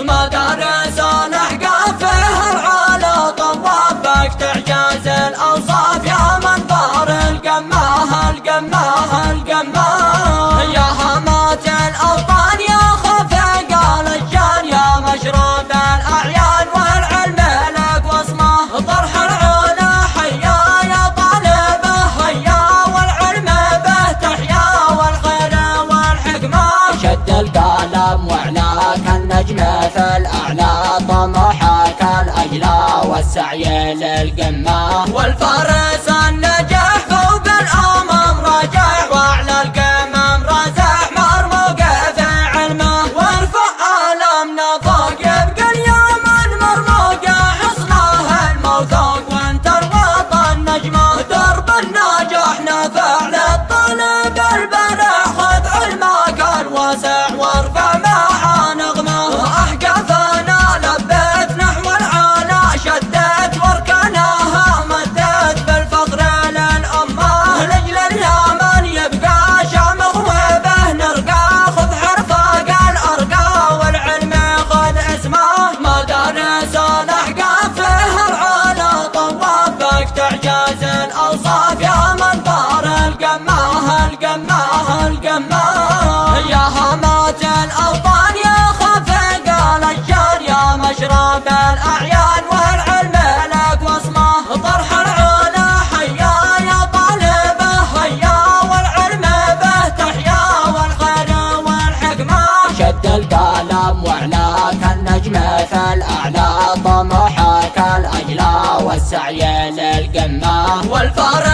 مدارس ونحقى فيها العلا طوافك تعجاز الأوصاف يا منظر القمة القمة القمة يا همات الأوطان يا خفق الأشجار يا مشروب الأعيان والعلم لك وصمه طرح العلا حيا يا طالبه هيا والعلم به تحيا والخير والحكمة شد القلم وعلاك النجم في الأعلى طموحك الأجلى والسعي للقمة والفارس النجح فوق الأمم راجع وعلى القمم رازح مرموق في علمه وارفع ألمنا فوق يبقى اليوم مرموق حصنه الموثوق وانت الوطن نجمه درب النجاح نافع للطالب البارع خذ علمك الواسع وارفع معه نغمه أحقافنا لبيت نحو العلا شدت واركانها مدت بالفخر للأمة لأجل اليمن يبقى شامخ وبه نرقى خذ حرفك الأرقى والعلم خذ اسمه مدارس ونحقى فيها العلا طوافك تعجاز الأوصاف يا منظر القمة القمة القمة يا همات الأوطان يا خفق الأشجار يا مشرب الأعيان والعلم لك وصمه طرح العلا حيا يا طالبه هيا والعلم به تحيا والخير والحكمة شد القلم وعلاك النجم في الأعلى طموحك الأجلى والسعي للقمة والفارس